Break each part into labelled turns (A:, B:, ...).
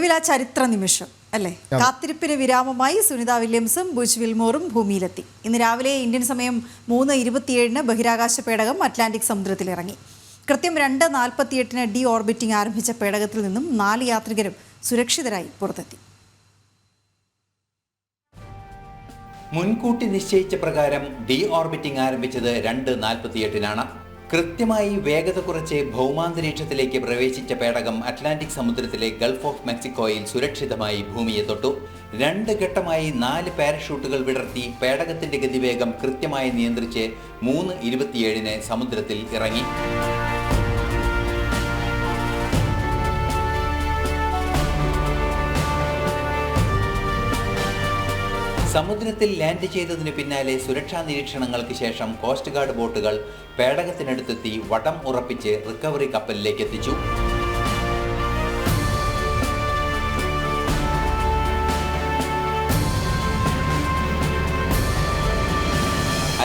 A: ഒടുവിൽ ആ ചരിത്ര നിമിഷം അല്ലേ? കാത്തിരിപ്പിന് വിരാമമായി സുനിത വില്യംസും ബുച്ച് വിൽമോറും ഭൂമിയിലെത്തി. ഇന്ന് രാവിലെ ഇന്ത്യൻ സമയം 3:27 ബഹിരാകാശ പേടകം അറ്റ്ലാന്റിക് സമുദ്രത്തിലിറങ്ങി. കൃത്യം 2:48 ഡി ഓർബിറ്റിംഗ് ആരംഭിച്ച പേടകത്തിൽ നിന്നും 4 യാത്രികരും സുരക്ഷിതരായി പുറത്തെത്തി.
B: മുൻകൂട്ടി നിശ്ചയിച്ച പ്രകാരം ഡി ഓർബിറ്റിംഗ് ആരംഭിച്ചത് 2:48 കൃത്യമായി വേഗത കുറച്ച് ഭൗമാന്തരീക്ഷത്തിലേക്ക് പ്രവേശിച്ച പേടകം അറ്റ്ലാന്റിക് സമുദ്രത്തിലെ ഗൾഫ് ഓഫ് മെക്സിക്കോയിൽ സുരക്ഷിതമായി ഭൂമിയെ തൊട്ടു. 2 ഘട്ടമായി 4 പാരഷൂട്ടുകൾ വിടർത്തി പേടകത്തിന്റെ ഗതിവേഗം കൃത്യമായി നിയന്ത്രിച്ച് 3:27 സമുദ്രത്തിൽ ഇറങ്ങി. സമുദ്രത്തിൽ ലാൻഡ് ചെയ്തതിന് പിന്നാലെ സുരക്ഷാ നിരീക്ഷണങ്ങൾക്ക് ശേഷം കോസ്റ്റ് ഗാർഡ് ബോട്ടുകൾ പേടകത്തിനടുത്തെത്തി വടം ഉറപ്പിച്ച് റിക്കവറി കപ്പലിലേക്ക് എത്തിച്ചു.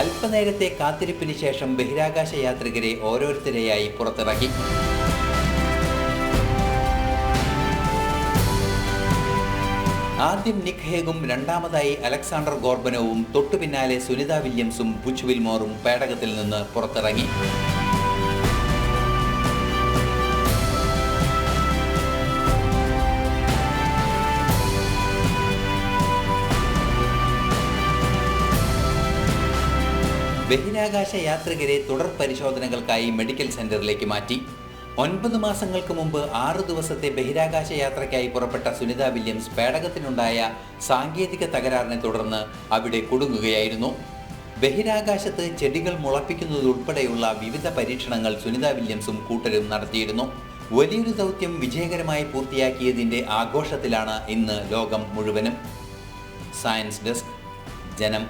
B: അല്പനേരത്തെ കാത്തിരിപ്പിന് ശേഷം ബഹിരാകാശ യാത്രികരെ ഓരോരുത്തരെയായി പുറത്തിറക്കി. ആദ്യം നിക് ഹേഗും രണ്ടാമതായി അലക്സാണ്ടർ ഗോർബനോവും തൊട്ടു പിന്നാലെ സുനിത വില്യംസും ബുച്ച് വിൽമോറും പേടകത്തിൽ നിന്ന് പുറത്തിറങ്ങി. ബഹിരാകാശ യാത്രികരെ തുടർ പരിശോധനകൾക്കായി മെഡിക്കൽ സെന്ററിലേക്ക് മാറ്റി. 9 മാസങ്ങൾക്ക് മുമ്പ് 6 ദിവസത്തെ ബഹിരാകാശ യാത്രയ്ക്കായി പുറപ്പെട്ട സുനിത വില്യംസ് പേടകത്തിനുണ്ടായ സാങ്കേതിക തകരാറിനെ തുടർന്ന് അവിടെ കുടുങ്ങുകയായിരുന്നു. ബഹിരാകാശത്ത് ചെടികൾ മുളപ്പിക്കുന്നതുൾപ്പെടെയുള്ള വിവിധ പരീക്ഷണങ്ങൾ സുനിത വില്യംസും കൂട്ടരും നടത്തിയിരുന്നു. വലിയൊരു ദൗത്യം വിജയകരമായി പൂർത്തിയാക്കിയതിൻ്റെ ആഘോഷത്തിലാണ് ഇന്ന് ലോകം മുഴുവനും. സയൻസ് ഡെസ്ക്, ജനം.